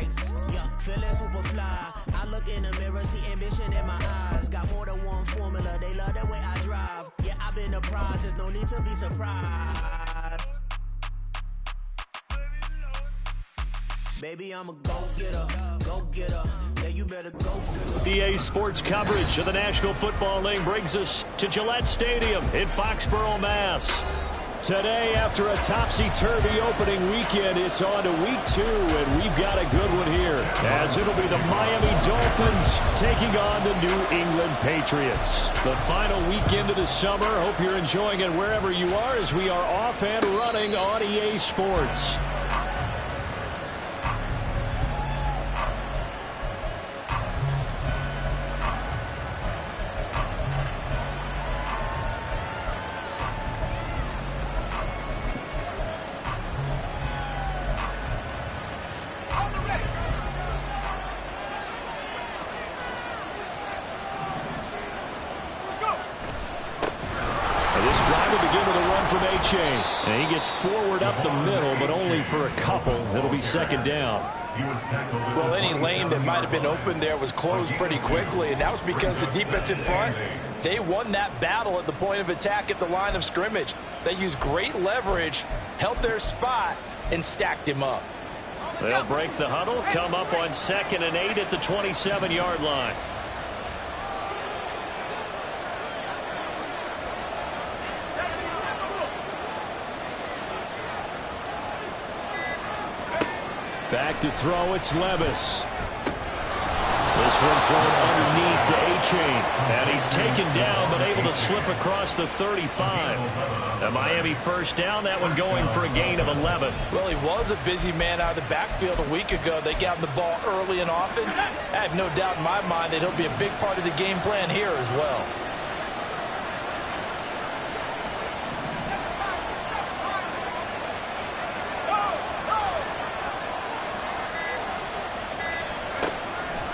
Thanks. Yeah, feeling super fly. I look in the mirror, see ambition in my eyes. Got more than one formula, they love the way I drive. Yeah, I've been a prize, there's no need to be surprised. Baby, I'm a go-getter, go-getter. Yeah, you better go for it. EA Sports coverage of the National Football League brings us to Gillette Stadium in Foxborough, Mass. Today, after a topsy-turvy opening weekend, it's on to week 2, and we've got a good one here, as it'll be the Miami Dolphins taking on the New England Patriots. The final weekend of the summer. Hope you're enjoying it wherever you are, as we are off and running on EA Sports. And he gets forward up the middle, but only for a couple. It'll be second down. Well, any lane that might have been open there was closed pretty quickly, and that was because the defensive front, they won that battle at the point of attack at the line of scrimmage. They used great leverage, held their spot, and stacked him up. They'll break the huddle, come up on 2nd and 8 at the 27-yard line. Back to throw, it's Levis. This one thrown underneath to A-Chain. And he's taken down, but able to slip across the 35. The Miami first down, that one going for a gain of 11. Well, he was a busy man out of the backfield a week ago. They got him the ball early and often. I have no doubt in my mind that he'll be a big part of the game plan here as well.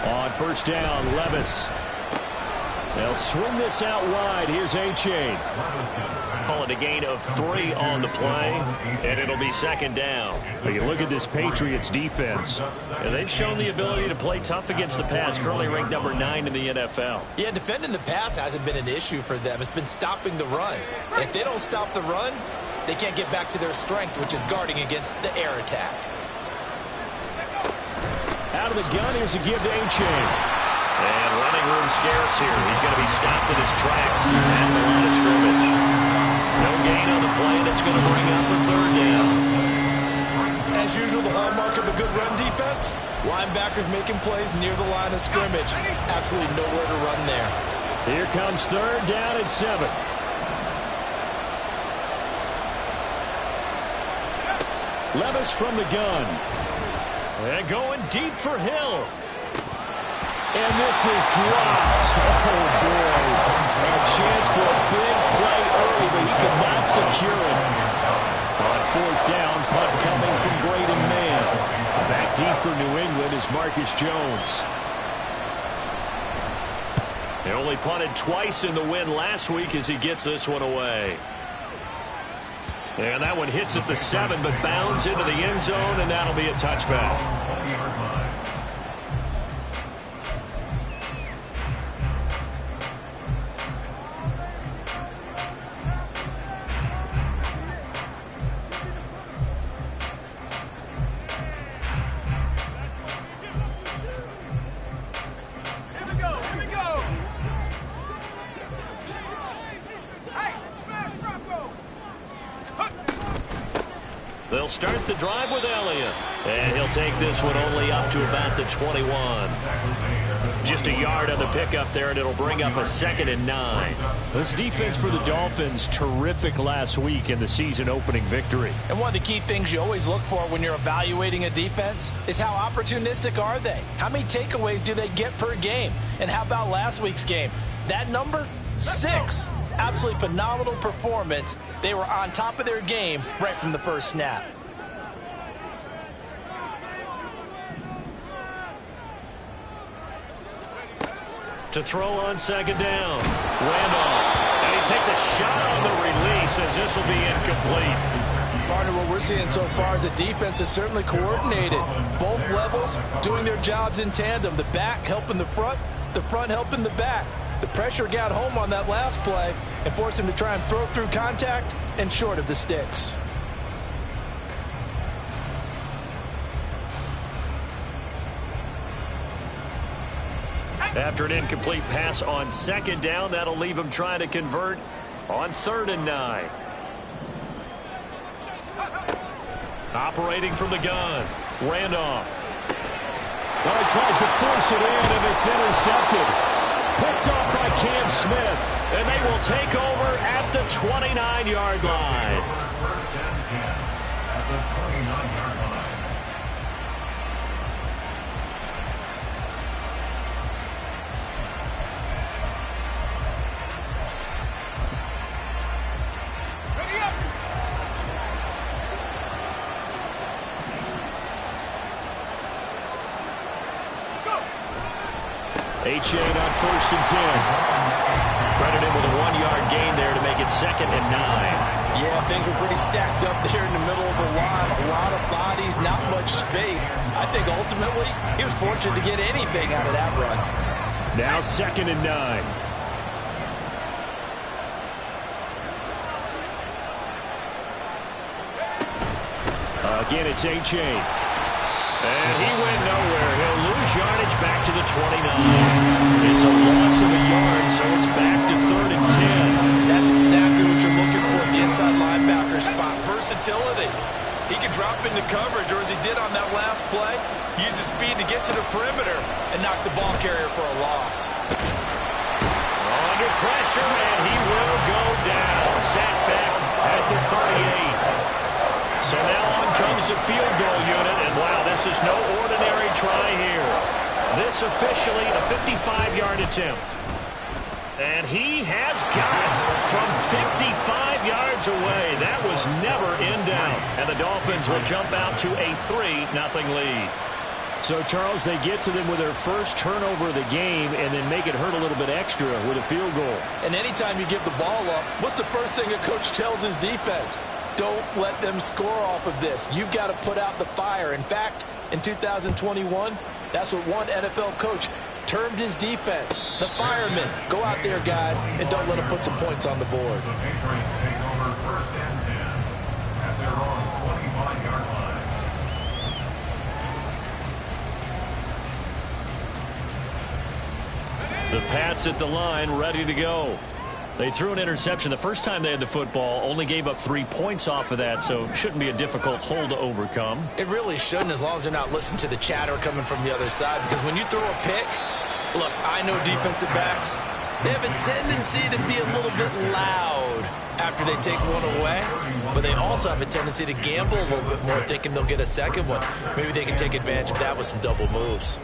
On first down, Levis. They'll swing this out wide. Here's A-Chain. Call it a gain of 3 on the play, and it'll be second down. But you look at this Patriots defense, and they've shown the ability to play tough against the pass, currently ranked number 9 in the NFL. Yeah, defending the pass hasn't been an issue for them. It's been stopping the run. And if they don't stop the run, they can't get back to their strength, which is guarding against the air attack. Out of the gun, here's a give to A-Chain. And running room scarce here. He's going to be stopped in his tracks at the line of scrimmage. No gain on the play, and it's going to bring up the 3rd down. As usual, the hallmark of a good run defense, linebackers making plays near the line of scrimmage. Absolutely nowhere to run there. Here comes 3rd down and 7. Levis from the gun. And going deep for Hill. And this is dropped. Oh, boy. A chance for a big play early, but he could not secure it. On 4th down, punt coming from Braden Mann. Back deep for New England is Marcus Jones. They only punted twice in the win last week as he gets this one away. And that one hits at the 7, but bounds into the end zone, and that'll be a touchback. They'll start the drive with Elliott. And he'll take this one only up to about the 21. Just a yard on the pickup there, and it'll bring up a 2nd and 9. This defense for the Dolphins, terrific last week in the season-opening victory. And one of the key things you always look for when you're evaluating a defense is how opportunistic are they? How many takeaways do they get per game? And how about last week's game? That number? 6. Absolutely phenomenal performance. They were on top of their game right from the first snap. To throw on 2nd down. Randolph. And he takes a shot on the release as this will be incomplete. Partner, what we're seeing so far is a defense that's certainly coordinated. Both levels tackles, doing their jobs in tandem. The back helping the front helping the back. The pressure got home on that last play and forced him to try and throw through contact and short of the sticks. After an incomplete pass on second down, that'll leave him trying to convert on 3rd and 9. Operating from the gun, Randolph. Well, he tries to force it in, and it's intercepted. Picked off by Cam Smith. And they will take over at the 29-yard line. First and 10 at the 29-yard line. A-Chain on 1st and 10. Credit him with a 1-yard gain there to make it 2nd and 9. Yeah, things were pretty stacked up there in the middle of the line. A lot of bodies, not much space. I think ultimately he was fortunate to get anything out of that run. Now 2nd and 9. Again, it's A-Chain. And he went nowhere. He'll lose yardage back to the 29. It's a loss of a yard, so it's back to 3rd and 10. That's exactly what you're looking for at the inside linebacker spot. Versatility. He can drop into coverage, or as he did on that last play, use his speed to get to the perimeter and knock the ball carrier for a loss. Under pressure, and he will go down. Sacked back at the 38. So now on comes the field goal unit, and wow, this is no ordinary try here. This officially a 55-yard attempt. And he has got it from 55 yards away. That was never in doubt. And the Dolphins will jump out to a 3-0 lead. So, Charles, they get to them with their first turnover of the game and then make it hurt a little bit extra with a field goal. And anytime you give the ball up, what's the first thing a coach tells his defense? Don't let them score off of this. You've got to put out the fire. In fact, in 2021, that's what one NFL coach termed his defense. The firemen. Go out there, guys, and don't let them put some points on the board. The Patriots take over 1st and 10 at their own 25-yard line. The Pats at the line, ready to go. They threw an interception the first time they had the football, only gave up 3 points off of that, so shouldn't be a difficult hole to overcome. It really shouldn't, as long as they're not listening to the chatter coming from the other side, because when you throw a pick, look, I know defensive backs, they have a tendency to be a little bit loud after they take one away, but they also have a tendency to gamble a little bit more, thinking they'll get a second one. Maybe they can take advantage of that with some double moves.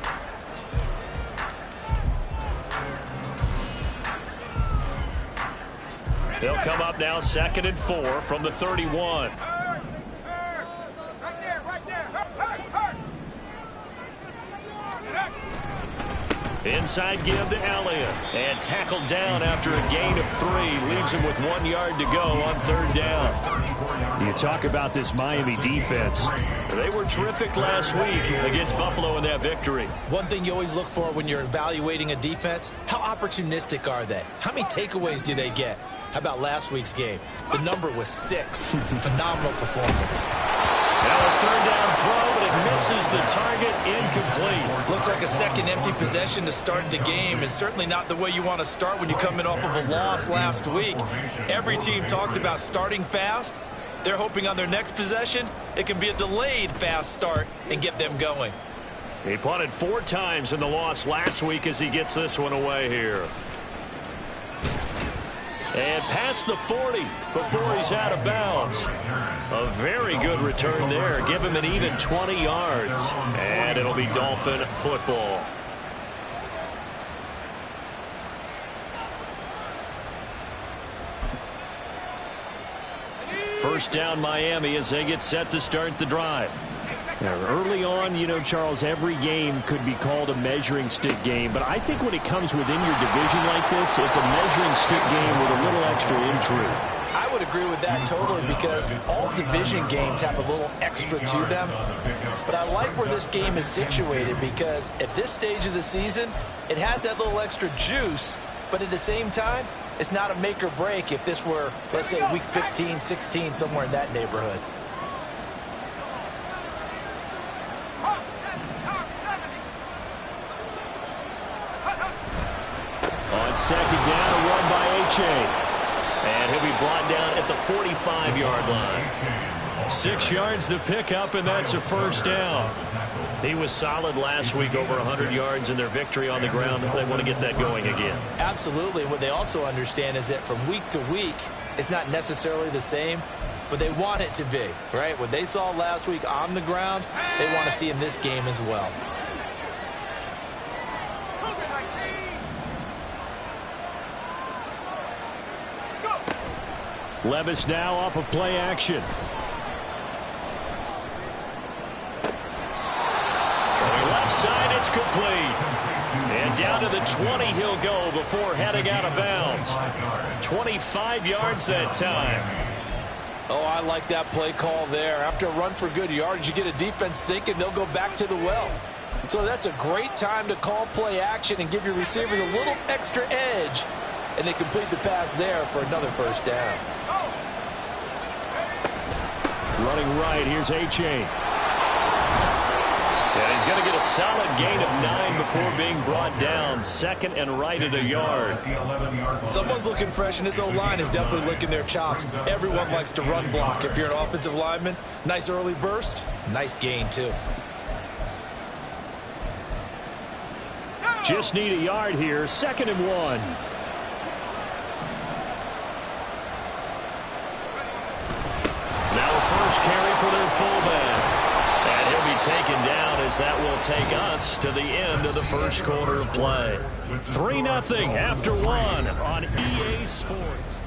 They'll come up now 2nd and 4 from the 31. Inside give to Elliott. And tackled down after a gain of 3. Leaves him with 1 yard to go on 3rd down. You talk about this Miami defense. They were terrific last week against Buffalo in that victory. One thing you always look for when you're evaluating a defense, how opportunistic are they? How many takeaways do they get? How about last week's game? The number was 6. Phenomenal performance. Now a 3rd down throw, but it misses the target, incomplete. Looks like a second empty possession to start the game, and certainly not the way you want to start when you're coming off of a loss last week. Every team talks about starting fast. They're hoping on their next possession, it can be a delayed fast start and get them going. He punted 4 times in the loss last week as he gets this one away here. And past the 40 before he's out of bounds. A very good return there. Give him an even 20 yards. And it'll be Dolphin football. First down Miami as they get set to start the drive. Now, early on, you know, Charles, every game could be called a measuring stick game. But I think when it comes within your division like this, it's a measuring stick game with a little extra intrigue. I would agree with that totally because all division games have a little extra to them. But I like where this game is situated because at this stage of the season, it has that little extra juice, but at the same time, it's not a make or break if this were, let's say, week 15, 16, somewhere in that neighborhood. On second down, a run by A-Chain. And he'll be brought down at the 45-yard line. 6 yards the pickup, and that's a first down. He was solid last week, over 100 yards in their victory on the ground. They want to get that going again. Absolutely. What they also understand is that from week to week, it's not necessarily the same, but they want it to be, right? What they saw last week on the ground, they want to see in this game as well. Levis now off of play action. Throwing left side, it's complete. And down to the 20 he'll go before heading out of bounds. 25 yards that time. Oh, I like that play call there. After a run for good yardage, you get a defense thinking they'll go back to the well. So that's a great time to call play action and give your receivers a little extra edge. And they complete the pass there for another first down. Running right, here's A-Chain. And he's going to get a solid gain of 9 before being brought down. Second and right at a yard. Someone's looking fresh, and this O-line is definitely licking their chops. Everyone likes to run block. If you're an offensive lineman, nice early burst, nice gain too. Just need a yard here, 2nd and 1. Carry for their fullback. And he'll be taken down as that will take us to the end of the first quarter of play. 3-0 after 1 on EA Sports.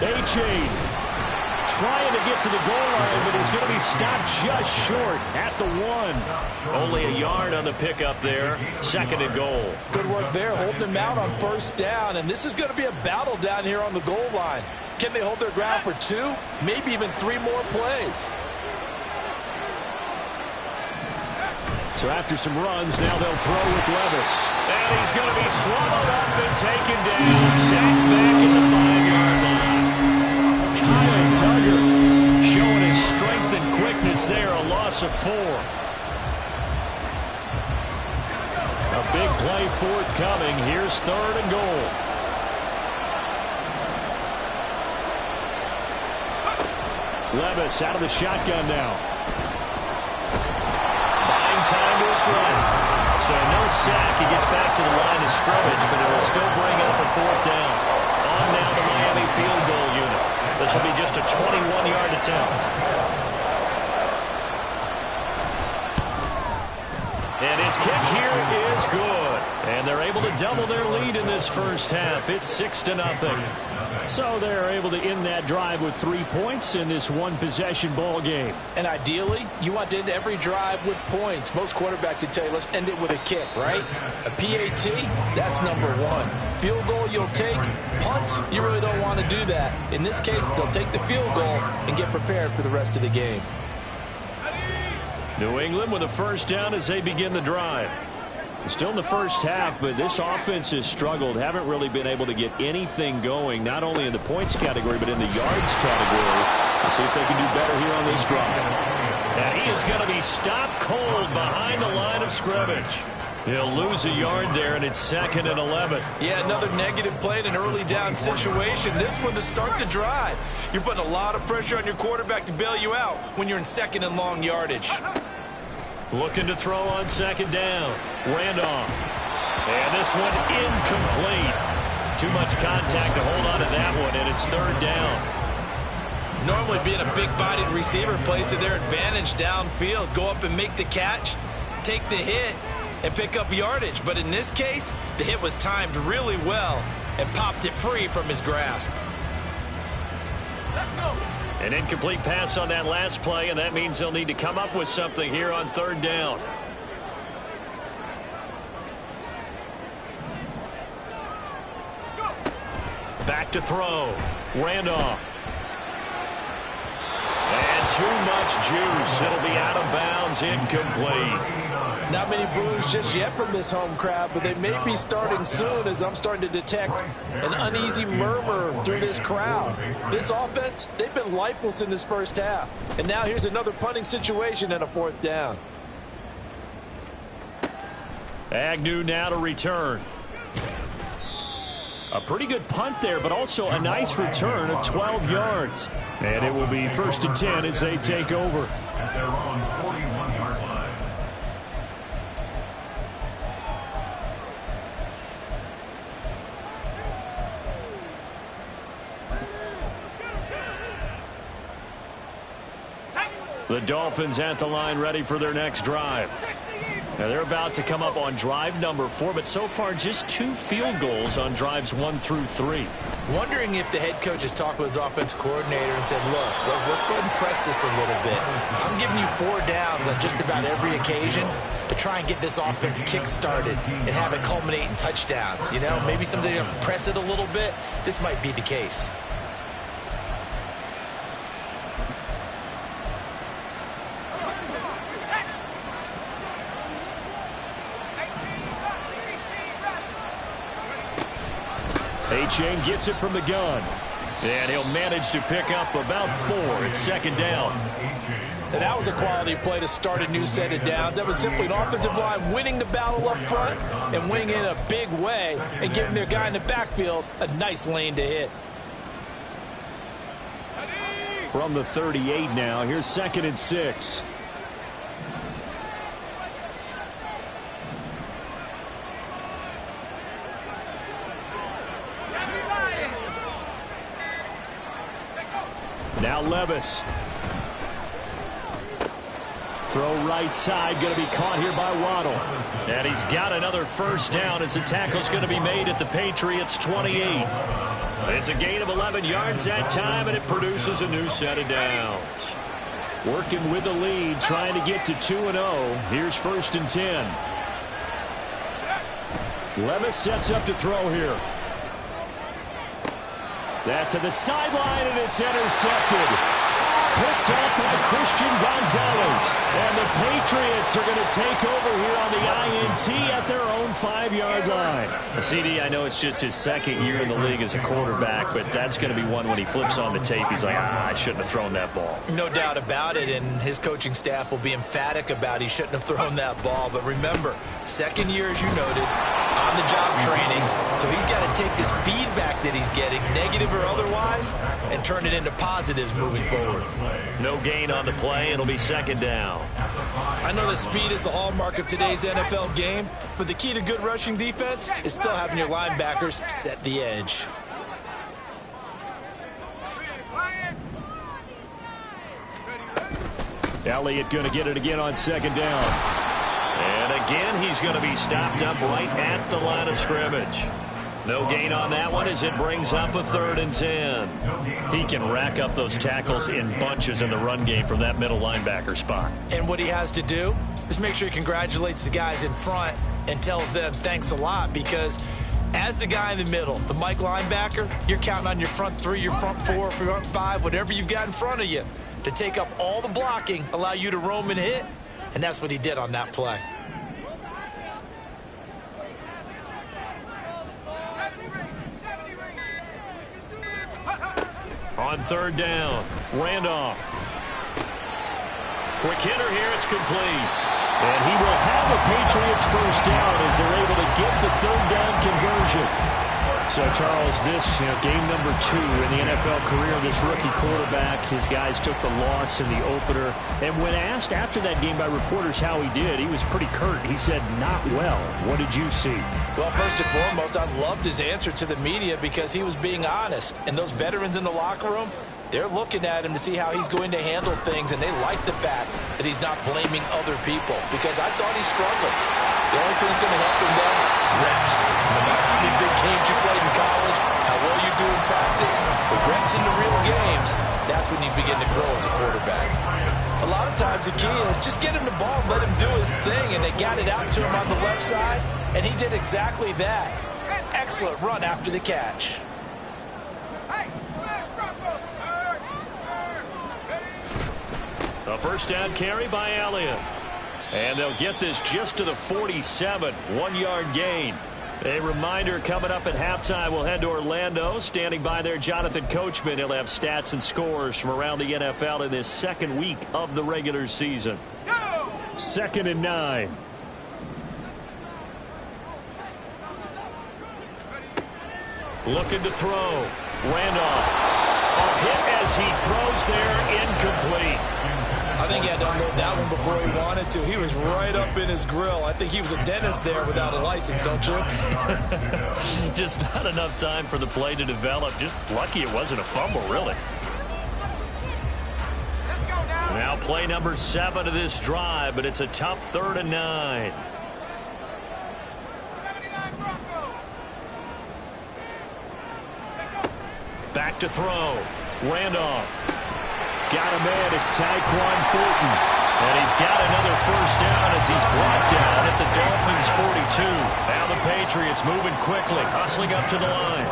A-Chain trying to get to the goal line, but he's going to be stopped just short at the 1. Only a yard on the pickup there. 2nd and goal. Good work there, holding him out on first down, and this is going to be a battle down here on the goal line. Can they hold their ground for 2, maybe even 3 more plays? So after some runs, now they'll throw with Levis. And he's going to be swallowed up and taken down. Sacked back at the 5-yard line. Kyle Duggar showing his strength and quickness there. A loss of 4. A big play forthcoming. Here's 3rd and goal. Levis out of the shotgun now. Time to his right. So no sack. He gets back to the line of scrimmage, but it will still bring up a 4th down. On now the Miami field goal unit. This will be just a 21-yard attempt. And his kick here is good. And they're able to double their lead in this first half. It's 6-0. So they're able to end that drive with 3 points in this one-possession ball game. And ideally, you want to end every drive with points. Most quarterbacks would tell you, let's end it with a kick, right? A PAT, that's number 1. Field goal you'll take. Punts, you really don't want to do that. In this case, they'll take the field goal and get prepared for the rest of the game. New England with a first down as they begin the drive. Still in the first half, but this offense has struggled. Haven't really been able to get anything going, not only in the points category, but in the yards category. We'll see if they can do better here on this drive. And he is going to be stopped cold behind the line of scrimmage. He'll lose a yard there, and it's 2nd and 11. Yeah, another negative play in an early down situation. This one to start the drive. You're putting a lot of pressure on your quarterback to bail you out when you're in 2nd and long yardage. Looking to throw on 2nd down. Randolph. And this one incomplete. Too much contact to hold on to that one, and it's 3rd down. Normally being a big-bodied receiver plays to their advantage downfield. Go up and make the catch. take the hit and pick up yardage. But in this case, the hit was timed really well and popped it free from his grasp. Let's go. An incomplete pass on that last play, and that means they'll need to come up with something here on third down. Back to throw. Randolph. And too much juice. It'll be out of bounds, incomplete. Not many boos just yet from this home crowd, but they may be starting soon as I'm starting to detect an uneasy murmur through this crowd. This offense, they've been lifeless in this first half. And now here's another punting situation and a fourth down. Agnew now to return. A pretty good punt there, but also a nice return of 12 yards. And it will be 1st and 10 as they take over. At their own 41-yard line. The Dolphins at the line ready for their next drive. Now they're about to come up on drive number 4, but so far just 2 field goals on drives 1 through 3. Wondering if the head coach has talked with his offense coordinator and said, look, let's go ahead and press this a little bit. I'm giving you 4 downs on just about every occasion to try and get this offense kick-started and have it culminate in touchdowns. You know, maybe something to press it a little bit. This might be the case. Achane gets it from the gun. And he'll manage to pick up about 4. It's 2nd down. And that was a quality play to start a new set of downs. That was simply an offensive line winning the battle up front and winning in a big way and giving their guy in the backfield a nice lane to hit. From the 38 now, here's 2nd and 6. Now Levis. Throw right side, going to be caught here by Waddle. And he's got another 1st down as the tackle's going to be made at the Patriots 28. It's a gain of 11 yards that time, and it produces a new set of downs. Working with the lead, trying to get to 2-0. Here's 1st and 10. Levis sets up to throw here. That to the sideline, and it's intercepted. Picked up by Christian Gonzalez. And the Patriots are going to take over here on the INT at their own 5-yard line. CD, I know it's just his 2nd year in the league as a quarterback, but that's going to be one when he flips on the tape. He's like, I shouldn't have thrown that ball. No doubt about it, and his coaching staff will be emphatic about he shouldn't have thrown that ball. But remember, 2nd year, as you noted, on-the-job training, so he's got to take this feedback that he's getting, negative or otherwise, and turn it into positives moving forward. No gain on the play. It'll be 2nd down. I know that speed is the hallmark of today's NFL game, but the key to good rushing defense is still having your linebackers set the edge. Elliott going to get it again on 2nd down. And again, he's going to be stopped up right at the line of scrimmage. No gain on that one as it brings up a 3rd and 10. He can rack up those tackles in bunches in the run game from that middle linebacker spot. And what he has to do is make sure he congratulates the guys in front and tells them thanks a lot, because as the guy in the middle, the Mike linebacker, you're counting on your front 3, your front 4, front 5, whatever you've got in front of you to take up all the blocking, allow you to roam and hit, and that's what he did on that play. On 3rd down, Randolph. Quick hitter here, it's complete. And he will have a Patriots 1st down as they're able to get the 3rd down conversion. So, Charles, this game number 2 in the NFL career of this rookie quarterback. His guys took the loss in the opener. And when asked after that game by reporters how he did, he was pretty curt. He said, not well. What did you see? Well, first and foremost, I loved his answer to the media because he was being honest. And those veterans in the locker room, They're looking at him to see how he's going to handle things, and they like the fact that he's not blaming other people, because I thought he struggled. The only thing that's going to help him then, reps. No matter how many big games you played in college, how well you do in practice, the reps in the real games, that's when you begin to grow as a quarterback. A lot of times the key is just get him the ball and let him do his thing, and they got it out to him on the left side, and he did exactly that. Excellent run after the catch. A first down carry by Elliott. And they'll get this just to the 47, 1-yard gain. A reminder, coming up at halftime, we'll head to Orlando. Standing by there, Jonathan Coachman. He'll have stats and scores from around the NFL in this second week of the regular season. 2nd and 9. Looking to throw. Randolph. A hit as he throws there, incomplete. I think he had to unload that one before he wanted to. He was right up in his grill. I think he was a dentist there without a license, don't you? Just not enough time for the play to develop. Just lucky it wasn't a fumble, really. Now play number 7 of this drive, but it's a tough 3rd and 9. Back to throw. Randolph. Got him in. It's Tyquan Thornton. And he's got another first down as he's brought down at the Dolphins' 42. Now the Patriots moving quickly, hustling up to the line.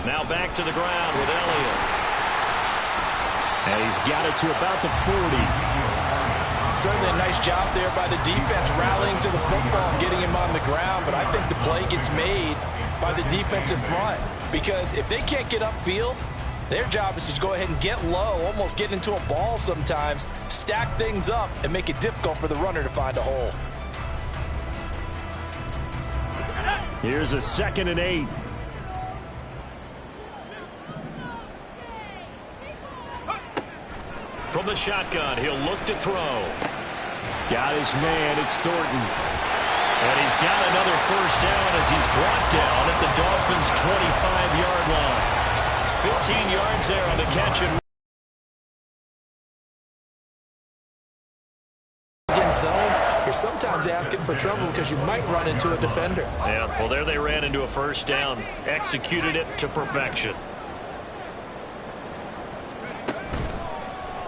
Now back to the ground with Elliott. And he's got it to about the 40. Certainly a nice job there by the defense rallying to the football and getting him on the ground, but I think the play gets made by the defensive front, because if they can't get upfield, their job is to go ahead and get low, almost get into a ball sometimes, stack things up, and make it difficult for the runner to find a hole. Here's a 2nd and 8. From the shotgun, he'll look to throw. Got his man, it's Thornton. And he's got another first down as he's brought down at the Dolphins' 25-yard line. 15 yards there on the catch and zone. You're sometimes asking for trouble because you might run into a defender. Yeah, well, there they ran into a first down. Executed it to perfection.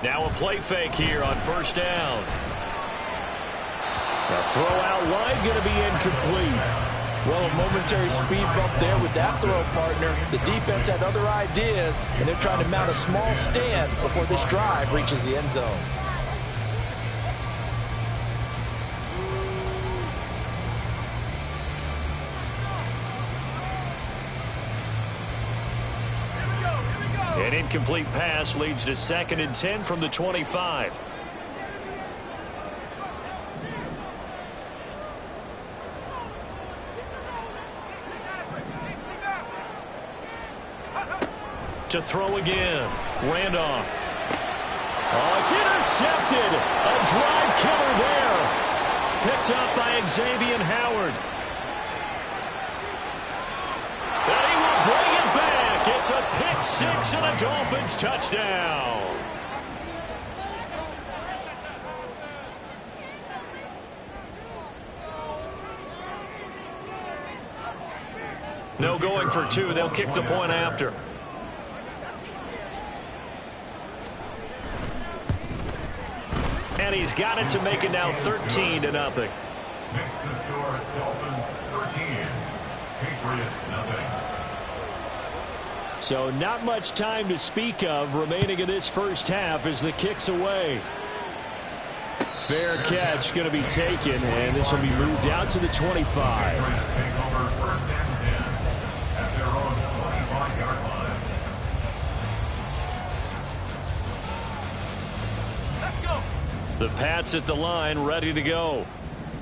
Now a play fake here on first down. The throw out wide going to be incomplete. Well, a momentary speed bump there with that throw, partner. The defense had other ideas, and they're trying to mount a small stand before this drive reaches the end zone. An incomplete pass leads to 2nd and 10 from the 25. To throw again. Randolph. Oh, it's intercepted. A drive killer there. Picked up by Xavier Howard. And he will bring it back. It's a pick six and a Dolphins touchdown. No going for two. They'll kick the point after. And he's got it to make it now 13-0. Makes the score Dolphins 13, Patriots nothing. So not much time to speak of remaining in this first half as the kick's away. Fair catch going to be taken, and this will be moved out to the 25. Patriots take over first and 10 at their own 25-yard line. The Pats at the line, ready to go.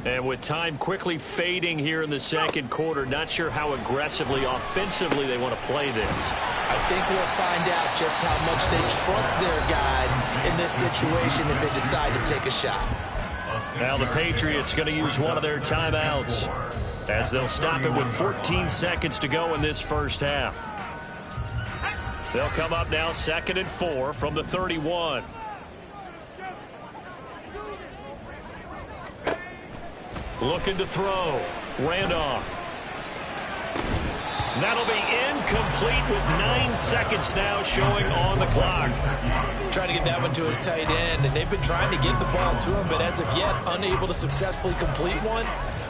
And with time quickly fading here in the second quarter, not sure how aggressively, offensively they want to play this. I think we'll find out just how much they trust their guys in this situation if they decide to take a shot. Now the Patriots going to use one of their timeouts. as they'll stop it with 14 seconds to go in this first half. They'll come up now 2nd and 4 from the 31. Looking to throw. Randolph. That'll be incomplete with 9 seconds now showing on the clock. Trying to get that one to his tight end, and they've been trying to get the ball to him, but as of yet, unable to successfully complete one.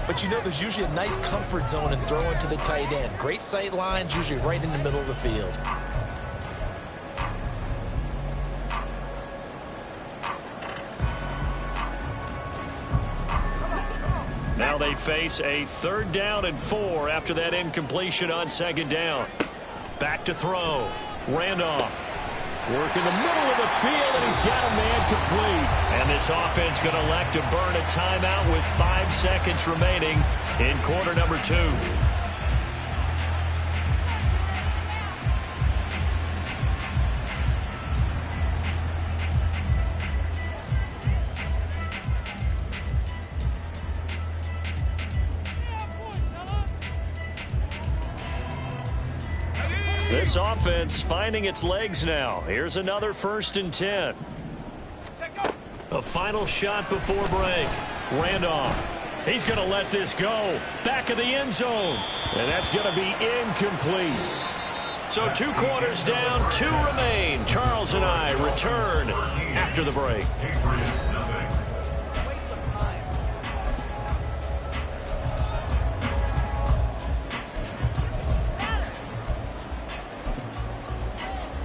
But you know there's usually a nice comfort zone in throwing to the tight end. Great sight lines, usually right in the middle of the field. Now they face a 3rd down and 4 after that incompletion on 2nd down. Back to throw. Randolph. Work in the middle of the field, and he's got a man complete. And this offense going to elect to burn a timeout with 5 seconds remaining in quarter number 2. This offense finding its legs now. Here's another 1st and 10. A final shot before break. Randolph. He's going to let this go. Back of the end zone. And that's going to be incomplete. So 2 quarters down, 2 remain. Charles and I return after the break.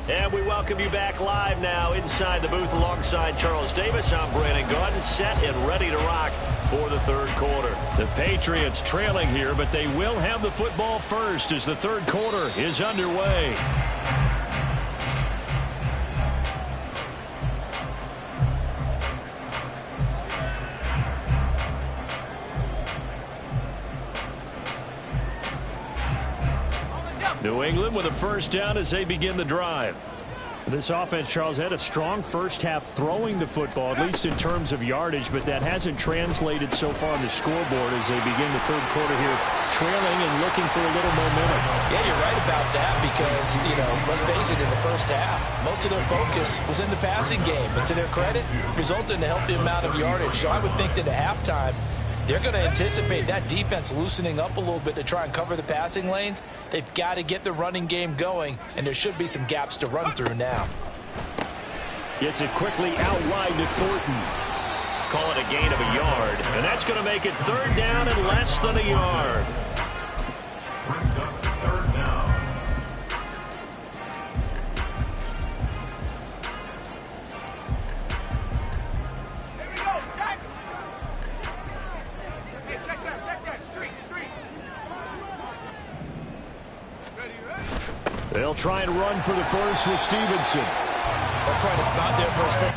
And we welcome you back live now inside the booth alongside Charles Davis. I'm Brandon Gaudin, set and ready to rock for the 3rd quarter. The Patriots trailing here, but they will have the football first as the 3rd quarter is underway. New England with a 1st down as they begin the drive. This offense, Charles, had a strong first half throwing the football, at least in terms of yardage, but that hasn't translated so far on the scoreboard as they begin the 3rd quarter here, trailing and looking for a little momentum. Yeah, you're right about that because, let's face it, in the first half, most of their focus was in the passing game, but to their credit, resulted in a healthy amount of yardage. So I would think that at halftime, they're going to anticipate that defense loosening up a little bit to try and cover the passing lanes. They've got to get the running game going, and there should be some gaps to run through now. Gets it quickly out wide to Thornton. Call it a gain of a yard, and that's going to make it 3rd down and less than a yard. Brings up 3rd down. They'll try and run for the first with Stevenson. That's quite a spot there for us.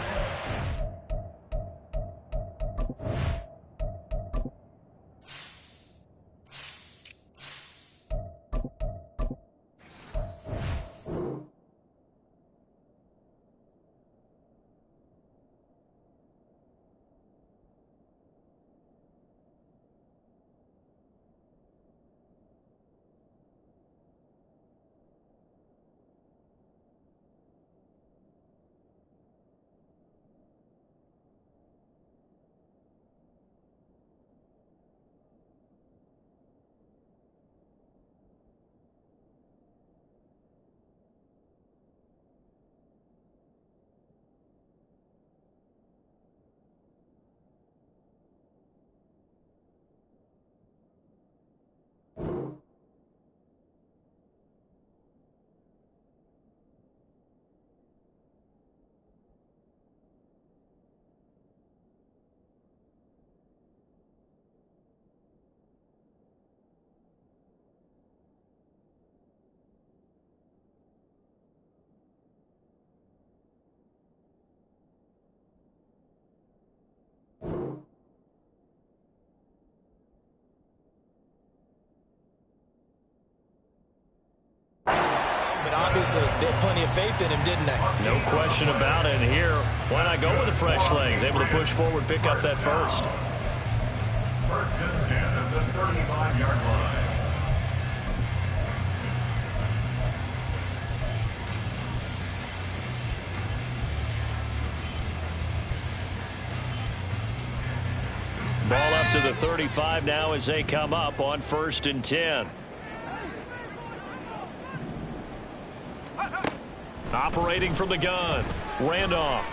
Obviously, they had plenty of faith in him, didn't they? No question about it. And here, why not go with the fresh legs? Able to push forward, pick up that first. 1st and 10 at the 35. 25-yard line. Ball up to the 35 now as they come up on 1st and 10. Operating from the gun, Randolph.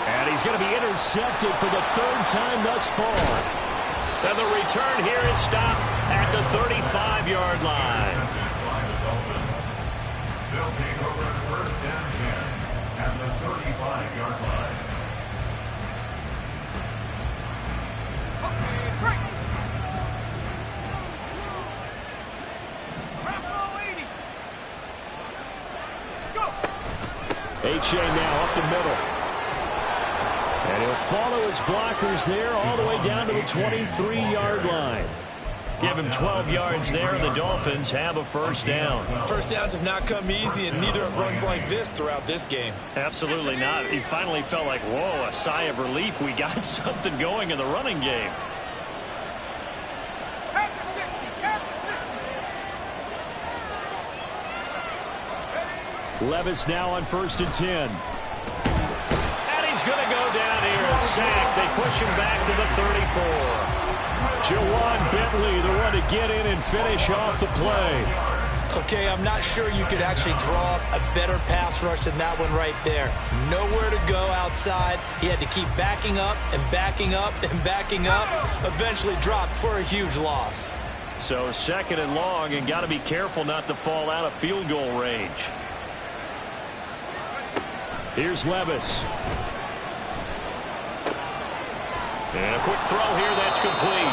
And he's going to be intercepted for the 3rd time thus far. And the return here is stopped at the 35-yard line. They'll take over 1st and 10 at the 35-yard line. H.A. now up the middle. And he'll follow his blockers there all the way down to the 23-yard line. Give him 12 yards there, and the Dolphins have a 1st down. First downs have not come easy, and neither have runs like this throughout this game. Absolutely not. He finally felt like, whoa, a sigh of relief. We got something going in the running game. Levis now on 1st and 10. And he's going to go down here, a sack. They push him back to the 34. Jawan Bentley, the one to get in and finish off the play. Okay, I'm not sure you could actually draw up a better pass rush than that one right there. Nowhere to go outside. He had to keep backing up and backing up and backing up. Eventually dropped for a huge loss. So 2nd and long, and got to be careful not to fall out of field goal range. Here's Levis. And a quick throw here, that's complete.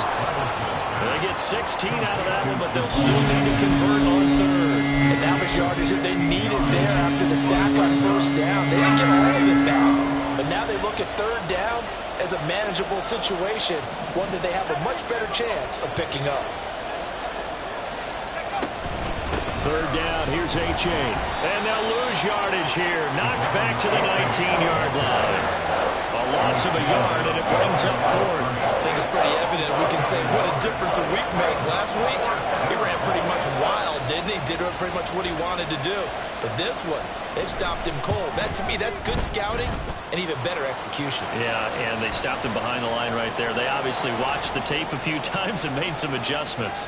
They get 16 out of that one, but they'll still need to convert on 3rd. And that was yardage that they needed there after the sack on 1st down. They didn't get all of it back. But now they look at 3rd down as a manageable situation, one that they have a much better chance of picking up. 3rd down, here's H.A. And they'll lose yardage here. Knocked back to the 19-yard line. A loss of a yard, and it brings up 4th. I think it's pretty evident we can say what a difference a week makes. Last week, he ran pretty much wild, didn't he? Did pretty much what he wanted to do. But this one, they stopped him cold. That, to me, that's good scouting and even better execution. Yeah, and they stopped him behind the line right there. They obviously watched the tape a few times and made some adjustments.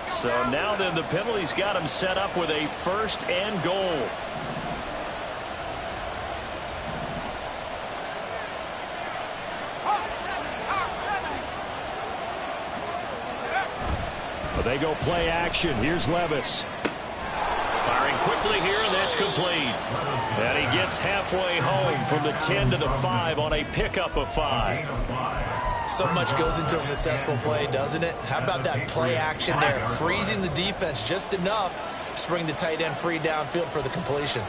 So now then, the penalty's got him set up with a 1st and goal. Well, they go play action. Here's Levis. Firing quickly here, and that's complete. And he gets halfway home from the 10 to the 5 on a pickup of 5. So much goes into a successful play, doesn't it? How about that play action there? Freezing the defense just enough to bring the tight end free downfield for the completion.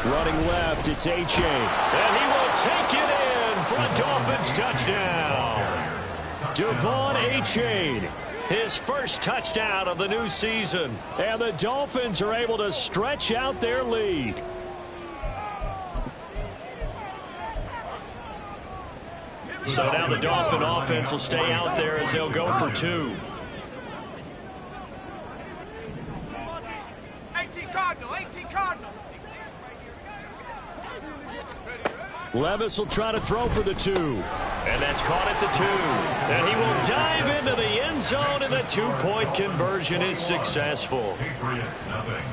Running left, it's H.A. And he will take it in for a Dolphins touchdown. Devon H.A. His 1st touchdown of the new season. And the Dolphins are able to stretch out their lead. So now the Dolphin offense will stay out there as they'll go for 2. 18 Cardinal, 18 Cardinal. Levis will try to throw for the 2. And that's caught at the 2. And he will dive into the end zone, and the 2-point conversion is successful. Patriots, nothing.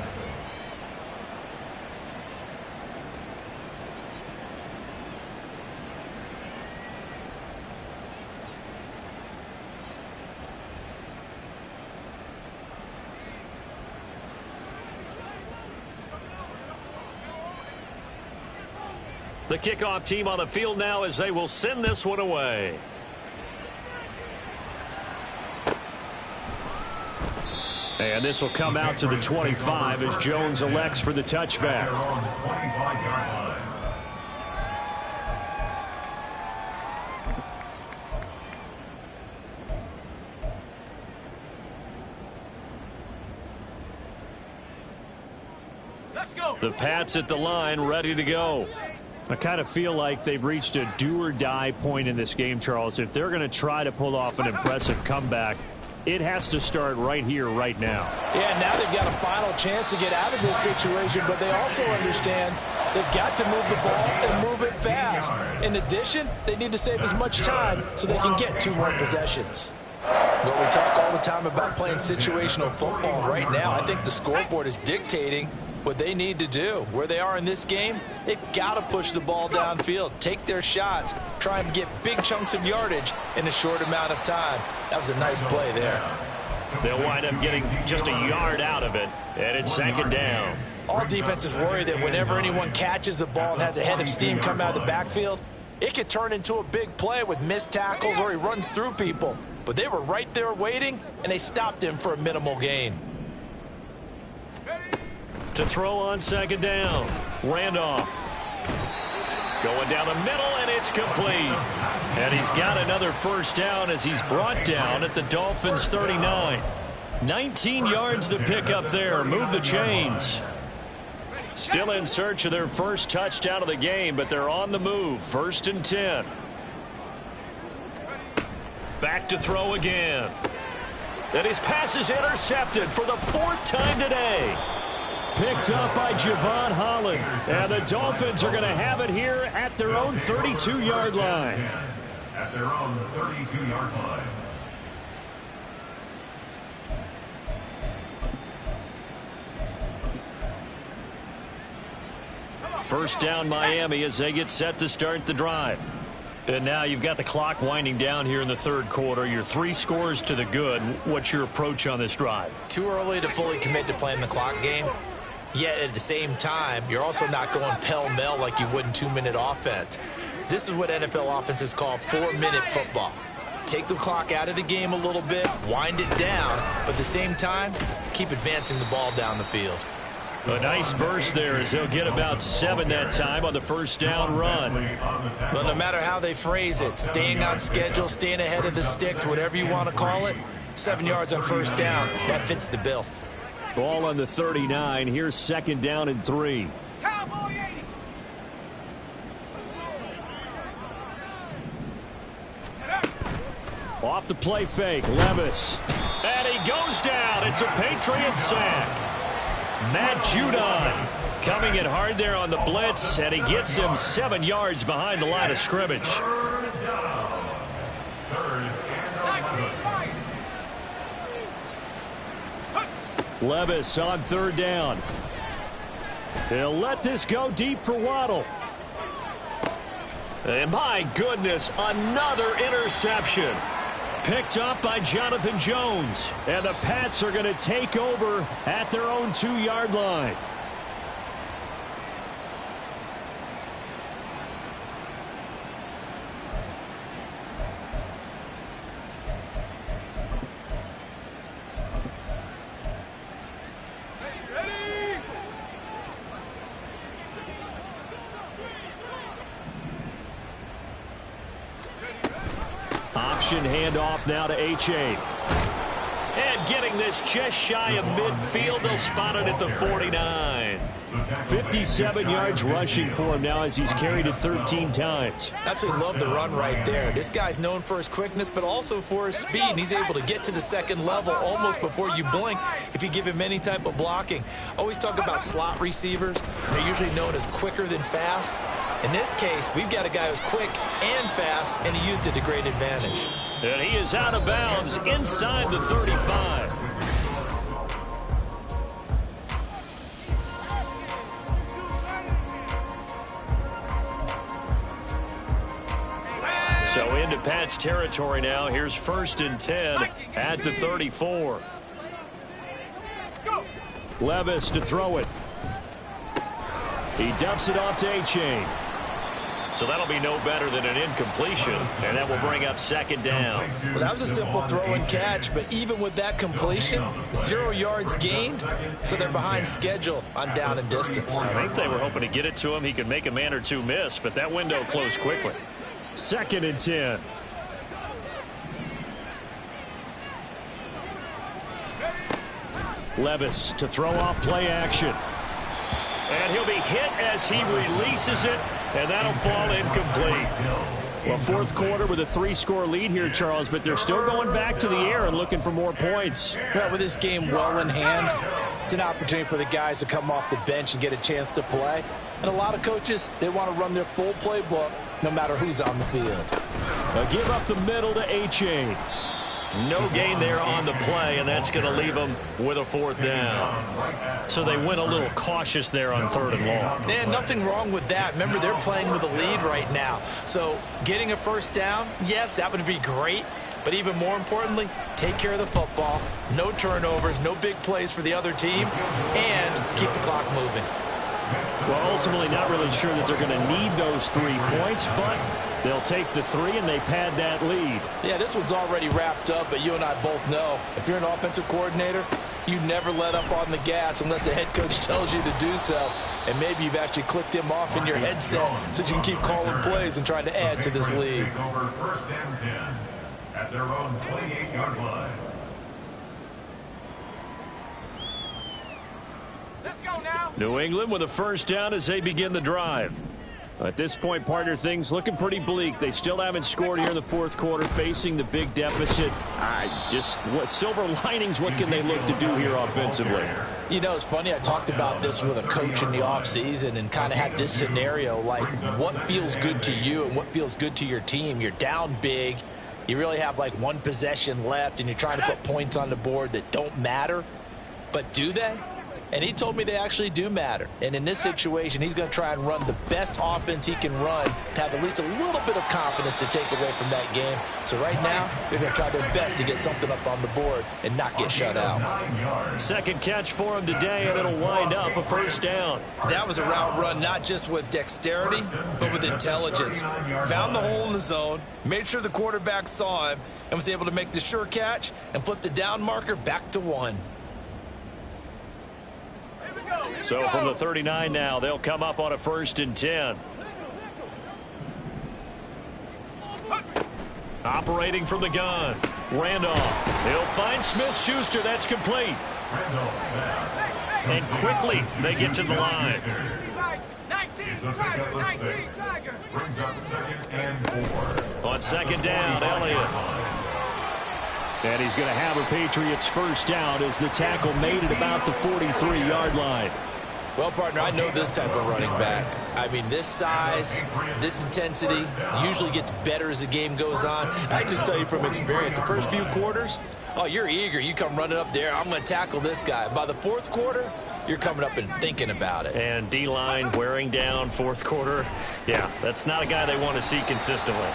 The kickoff team on the field now as they will send this one away. And this will come out to the 25 as Jones elects for the touchback. They're on the 25-yard line. The Pats at the line, ready to go. I kind of feel like they've reached a do-or-die point in this game, Charles. If they're going to try to pull off an impressive comeback, it has to start right here, right now. Yeah, now they've got a final chance to get out of this situation, but they also understand they've got to move the ball and move it fast. In addition, they need to save as much time so they can get 2 more possessions. Well, we talk all the time about playing situational football. Right now, I think the scoreboard is dictating what they need to do. Where they are in this game, they've got to push the ball downfield, take their shots, try and get big chunks of yardage in a short amount of time. That was a nice play there. They'll wind up getting just a yard out of it, and it's 2nd down. All defenses worry that whenever anyone catches the ball and has a head of steam come out of the backfield, it could turn into a big play with missed tackles or he runs through people. But they were right there waiting, and they stopped him for a minimal gain. To throw on 2nd down, Randolph. Going down the middle, and it's complete. And he's got another 1st down as he's brought down at the Dolphins' 39. 19 yards to pick up there. Move the chains. Still in search of their first touchdown of the game, but they're on the move. 1st and 10. Back to throw again. And his pass is intercepted for the 4th time today. Picked up by Javon Holland. And the Dolphins are going to have it here at their own 32-yard line. At their own 32-yard line. First down Miami as they get set to start the drive. And now you've got the clock winding down here in the 3rd quarter. You're 3 scores to the good. What's your approach on this drive? Too early to fully commit to playing the clock game. Yet at the same time, you're also not going pell-mell like you would in 2-minute offense. This is what NFL offenses call 4-minute football. Take the clock out of the game a little bit, wind it down, but at the same time, keep advancing the ball down the field. A nice burst there as they'll get about 7 that time on the 1st down run. Well, no matter how they phrase it, staying on schedule, staying ahead of the sticks, whatever you want to call it, 7 yards on 1st down, that fits the bill. Ball on the 39. Here's 2nd down and 3. Off the play fake, Levis. And he goes down. It's a Patriot sack. Matt Judon coming in hard there on the blitz, and he gets him 7 yards behind the line of scrimmage. Levis on 3rd down. He'll let this go deep for Waddle. And my goodness, another interception. Picked up by Jonathan Jones. And the Pats are going to take over at their own 2-yard line. Option handoff now to H.A. And getting this just shy of midfield. They'll spot it at the 49. 57 yards rushing for him now as he's carried it 13 times. Absolutely love the run right there. This guy's known for his quickness, but also for his speed. And he's able to get to the 2nd level almost before you blink if you give him any type of blocking. Always talk about slot receivers. They're usually known as quicker than fast. In this case, we've got a guy who's quick and fast, and he used it to great advantage. And he is out of bounds inside the 35. So into Pats territory now. Here's 1st and 10 at the 34. Levis to throw it. He dumps it off to A-Chain. So that'll be no better than an incompletion, and that will bring up 2nd down. Well, that was a simple throw and catch, but even with that completion, 0 yards gained, so they're behind schedule on down and distance. I think they were hoping to get it to him. He could make a man or two miss, but that window closed quickly. 2nd and 10. Levis to throw off play action. And he'll be hit as he releases it, and that'll fall incomplete. Well, fourth quarter with a 3-score lead here, Charles, but they're still going back to the air and looking for more points. Well, with this game well in hand, it's an opportunity for the guys to come off the bench and get a chance to play. And a lot of coaches, they want to run their full playbook no matter who's on the field. A give up the middle to H.A. No gain there on the play, and that's going to leave them with a 4th down. So they went a little cautious there on 3rd and long. And nothing wrong with that. Remember, they're playing with a lead right now. So getting a 1st down, yes, that would be great. But even more importantly, take care of the football. No turnovers, no big plays for the other team, and keep the clock moving. Well, ultimately, not really sure that they're going to need those 3 points, but they'll take the 3 and they pad that lead. Yeah, this one's already wrapped up, but you and I both know if you're an offensive coordinator, you never let up on the gas unless the head coach tells you to do so. And maybe you've actually clicked him off in your headset so you can keep calling plays and trying to add to this lead. Over 1st and 10 at their own 28-yard line. Let's go now. New England with a 1st down as they begin the drive. At this point, partner, things looking pretty bleak. They still haven't scored here in the 4th quarter, facing the big deficit. What silver linings, what can they look to do here offensively? You know, it's funny, I talked about this with a coach in the offseason and kind of had this scenario, like what feels good to you and what feels good to your team. You're down big. You really have like 1 possession left, and you're trying to put points on the board that don't matter. But do they? And he told me they actually do matter. And in this situation, he's going to try and run the best offense he can run to have at least a little bit of confidence to take away from that game. So right now, they're going to try their best to get something up on the board and not get shut out. 2nd catch for him today, and it'll wind up a 1st down. That was a route run not just with dexterity, but with intelligence. Found the hole in the zone, made sure the quarterback saw him, and was able to make the sure catch and flip the down marker back to 1. So from the 39 now, they'll come up on a 1st and 10. Operating from the gun. Randolph. He'll find Smith-Schuster. That's complete. And quickly they get to the line. Brings up 2nd and 4. On 2nd down, Elliott. And he's going to have a Patriots 1st down as the tackle made it about the 43-yard line. Well, partner, I know this type of running back. I mean, this size, this intensity usually gets better as the game goes on. I just tell you from experience, the first few quarters, oh, you're eager. You come running up there, I'm going to tackle this guy. By the 4th quarter, you're coming up and thinking about it. And D-line wearing down 4th quarter. Yeah, that's not a guy they want to see consistently.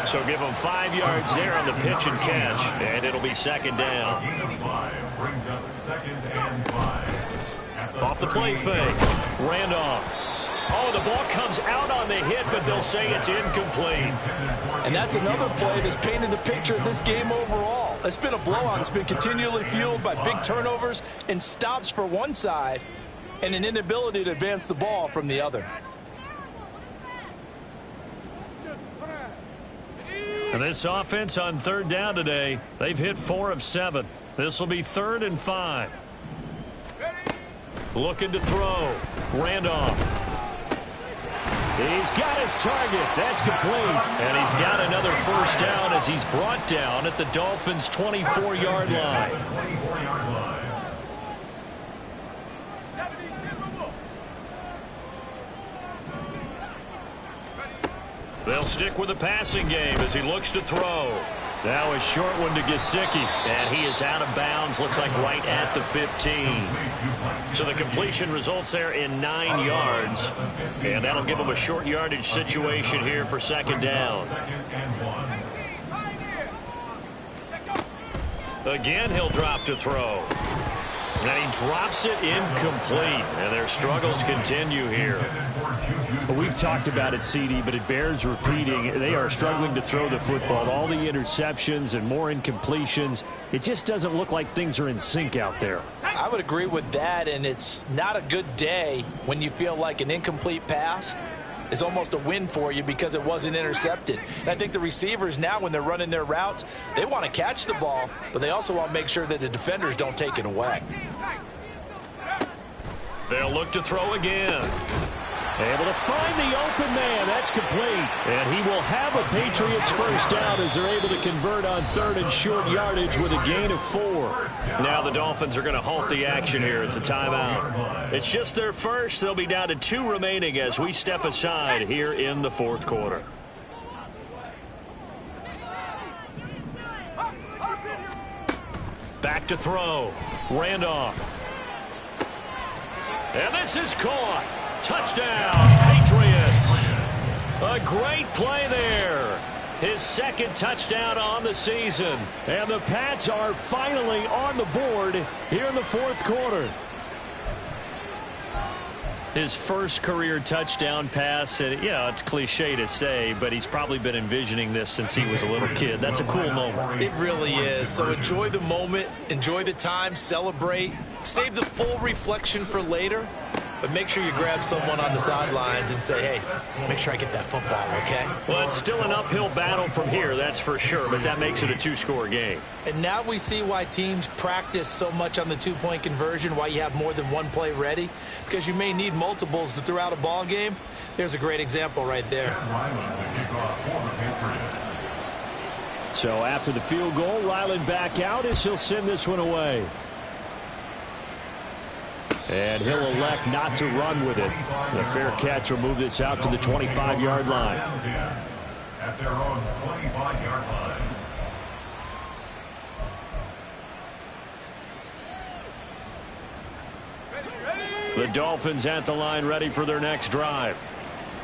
So give him 5 yards there on the pitch and catch, and it'll be 2nd down. Brings up 2nd and 5. Off the play fake. Randolph. Oh, the ball comes out on the hit, but they'll say it's incomplete. And that's another play that's painted the picture of this game overall. It's been a blowout. It's been continually fueled by big turnovers and stops for one side and an inability to advance the ball from the other. And this offense on 3rd down today, they've hit 4 of 7. This will be 3rd and 5. Looking to throw. Randolph. He's got his target. That's complete. And he's got another 1st down as he's brought down at the Dolphins' 24-yard line. They'll stick with the passing game as he looks to throw. Now a short one to Gesicki, and he is out of bounds, looks like right at the 15. So the completion results there in 9 yards, and that'll give him a short yardage situation here for 2nd down. Again, he'll drop to throw. And he drops it incomplete, and their struggles continue here. Well, we've talked about it, CD, but it bears repeating. They are struggling to throw the football. All the interceptions and more incompletions. It just doesn't look like things are in sync out there. I would agree with that, and it's not a good day when you feel like an incomplete pass is almost a win for you because it wasn't intercepted. And I think the receivers now, when they're running their routes, they want to catch the ball, but they also want to make sure that the defenders don't take it away. They'll look to throw again. Able to find the open man. That's complete. And he will have a Patriots first down as they're able to convert on third and short yardage with a gain of 4. Now the Dolphins are going to halt the action here. It's a timeout. It's just their first. They'll be down to 2 remaining as we step aside here in the fourth quarter. Back to throw. Randolph. And this is caught. Touchdown, Patriots. A great play there. His second touchdown on the season. And the Pats are finally on the board here in the fourth quarter. His first career touchdown pass, and it's cliche to say, but he's probably been envisioning this since he was a little kid. That's a cool moment. It really is. So enjoy the moment, enjoy the time, celebrate, save the full reflection for later. But make sure you grab someone on the sidelines and say, hey, make sure I get that football, okay? Well, it's still an uphill battle from here, that's for sure, but that makes it a 2-score game. And now we see why teams practice so much on the 2-point conversion, why you have more than one play ready, because you may need multiples throughout a ball game. There's a great example right there. So after the field goal, Ryland back out as he'll send this one away. And he'll elect not to run with it. The fair catch will move this out to the 25-yard line. At their own 25-yard line. The Dolphins at the line ready for their next drive.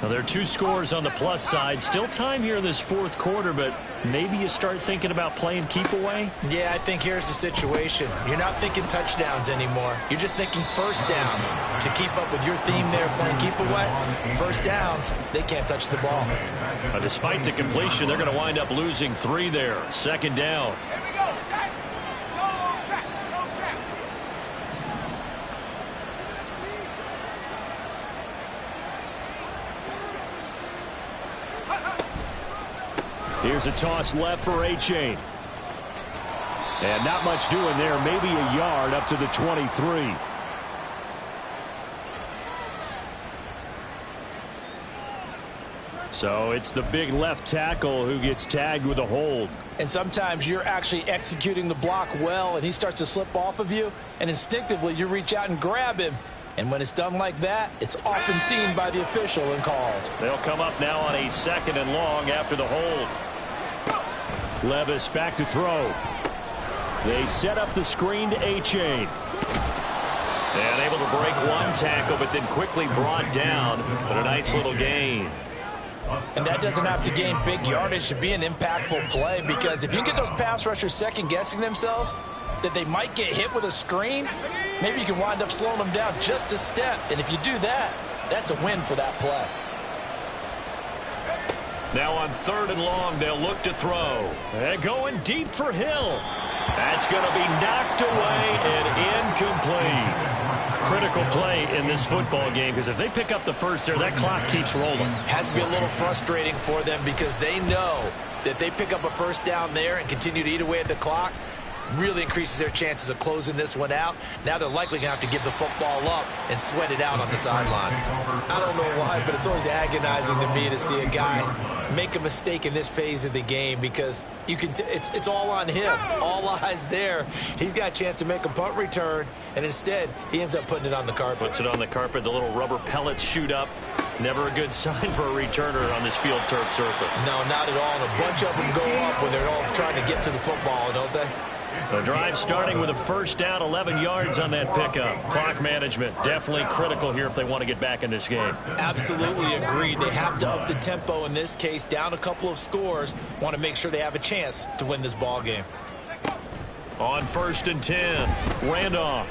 Now, there are 2 scores on the plus side. Still time here in this fourth quarter, but maybe you start thinking about playing keep away? Yeah, I think here's the situation. You're not thinking touchdowns anymore. You're just thinking first downs. To keep up with your theme there, playing keep away, first downs, they can't touch the ball. Despite the completion, they're going to wind up losing 3 there. Second down. Here we go, set. Go check, go check. Here's a toss left for A-Chain. And not much doing there. Maybe a yard up to the 23. So it's the big left tackle who gets tagged with a hold. And sometimes you're actually executing the block well, and he starts to slip off of you, and instinctively you reach out and grab him. And when it's done like that, it's often seen by the official and called. They'll come up now on a 2nd and long after the hold. Levis back to throw. They set up the screen to A-Chain. And able to break one tackle, but then quickly brought down. But a nice little gain. And that doesn't have to gain big yardage to be an impactful play, because if you can get those pass rushers second-guessing themselves that they might get hit with a screen, maybe you can wind up slowing them down just a step. And if you do that, that's a win for that play. Now on 3rd and long, they'll look to throw. And going deep for Hill. That's going to be knocked away and incomplete. Critical play in this football game, because if they pick up the first there, that clock keeps rolling. Has to be a little frustrating for them, because they know that they pick up a first down there and continue to eat away at the clock, really increases their chances of closing this one out. Now they're likely going to have to give the football up and sweat it out on the sideline. I don't know why, but it's always agonizing to me to see a guy make a mistake in this phase of the game, because you can it's all on him. All eyes there. He's got a chance to make a punt return, and instead he ends up putting it on the carpet. Puts it on the carpet. The little rubber pellets shoot up. Never a good sign for a returner on this field turf surface. No, not at all. And a bunch of them go up when they're all trying to get to the football, don't they? The drive starting with a first down, 11 yards on that pickup. Clock management definitely critical here if they want to get back in this game. Absolutely agreed. They have to up the tempo in this case, down a couple of scores. Want to make sure they have a chance to win this ball game. On 1st and 10, Randolph.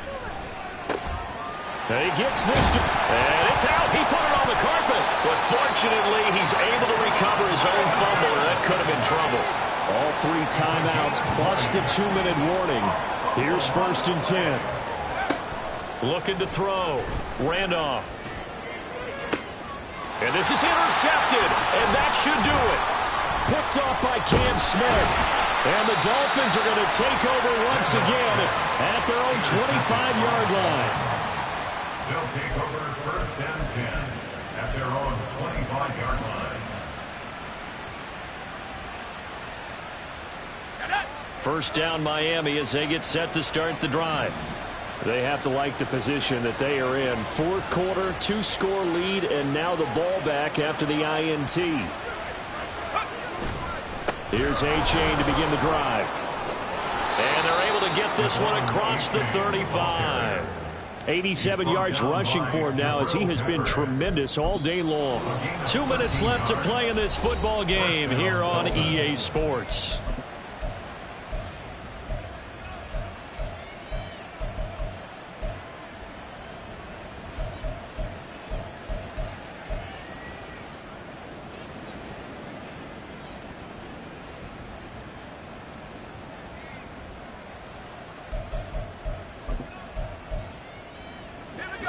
And he gets this, and it's out. He put it on the carpet. But fortunately, he's able to recover his own fumble, and that could have been trouble. All 3 timeouts plus the 2-minute warning. Here's 1st and 10. Looking to throw. Randolph. And this is intercepted, and that should do it. Picked off by Cam Smith. And the Dolphins are going to take over once again at their own 25-yard line. They'll take over first and 10 at their own 25-yard line. First down Miami as they get set to start the drive. They have to like the position that they are in. Fourth quarter, 2-score lead, and now the ball back after the INT. Here's A-Chain to begin the drive. And they're able to get this one across the 35. 87 yards rushing for him now as he has been tremendous all day long. 2 minutes left to play in this football game here on EA Sports.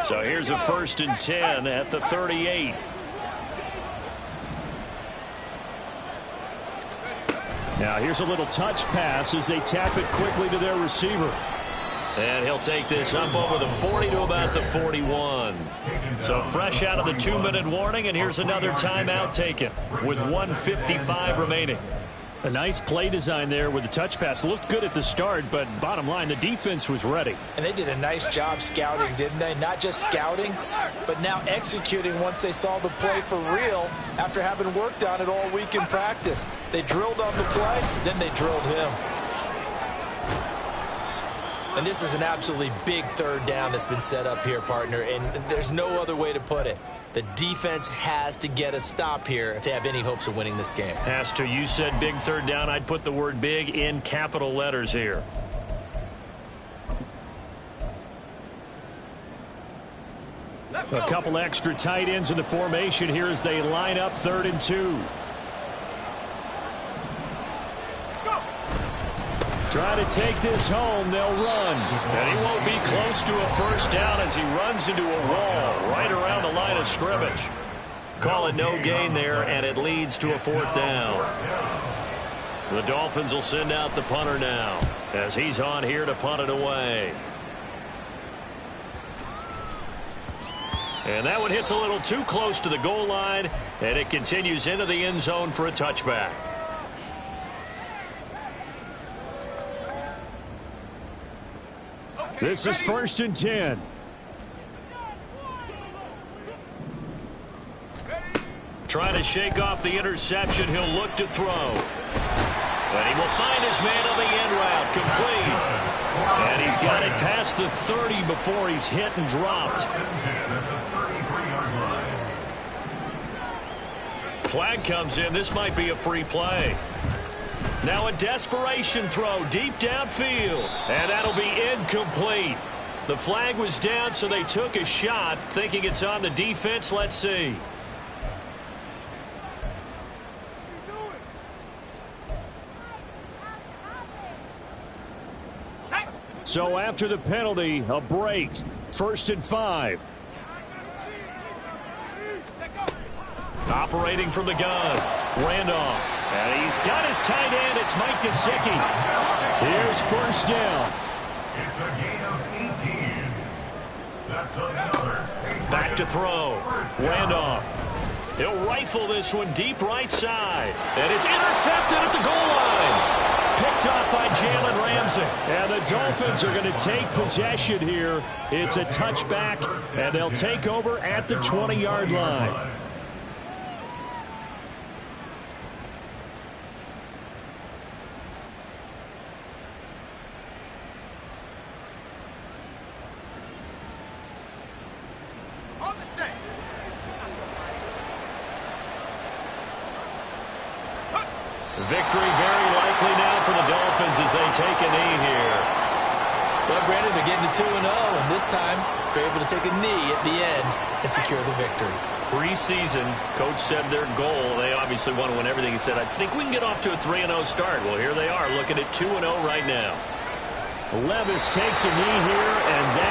So here's a first and 10 at the 38. Now here's a little touch pass as they tap it quickly to their receiver. And he'll take this up over the 40 to about the 41. So fresh out of the 2-minute warning, and here's another timeout taken with 1:55 remaining. A nice play design there with the touch pass. Looked good at the start, but bottom line, the defense was ready. And they did a nice job scouting, didn't they? Not just scouting, but now executing once they saw the play for real after having worked on it all week in practice. They drilled on the play, then they drilled him. And this is an absolutely big third down that's been set up here, partner, and there's no other way to put it. The defense has to get a stop here if they have any hopes of winning this game. Has to. You said big third down. I'd put the word big in capital letters here. A couple extra tight ends in the formation here as they line up 3rd and 2. Try to take this home. They'll run. And he won't be close to a first down as he runs into a wall right around the line of scrimmage. Call it no gain there, and it leads to a 4th down. The Dolphins will send out the punter now as he's on here to punt it away. And that one hits a little too close to the goal line, and it continues into the end zone for a touchback. This is 1st and 10. Trying to shake off the interception. He'll look to throw. And he will find his man on the end route. Complete. And he's got it past the 30 before he's hit and dropped. Flag comes in. This might be a free play. Now a desperation throw deep downfield, and that'll be incomplete. The flag was down, so they took a shot, thinking it's on the defense. Let's see. So after the penalty, a break. 1st and 5. Operating from the gun. Randolph. And he's got his tight end. It's Mike Gesicki. Here's 1st down. It's a gain of 18. That's another. Back to throw. Randolph. He'll rifle this one deep right side. And it's intercepted at the goal line. Picked off by Jalen Ramsey. And the Dolphins are going to take possession here. It's a touchback, and they'll take over at the 20-yard line. Victory very likely now for the Dolphins as they take a knee here. Well, Brandon, they're getting to 2-0, and this time they're able to take a knee at the end and secure the victory. Preseason, coach said their goal, they obviously want to win everything. He said, I think we can get off to a 3-0 start. Well, here they are looking at 2-0 right now. Levis takes a knee here, and that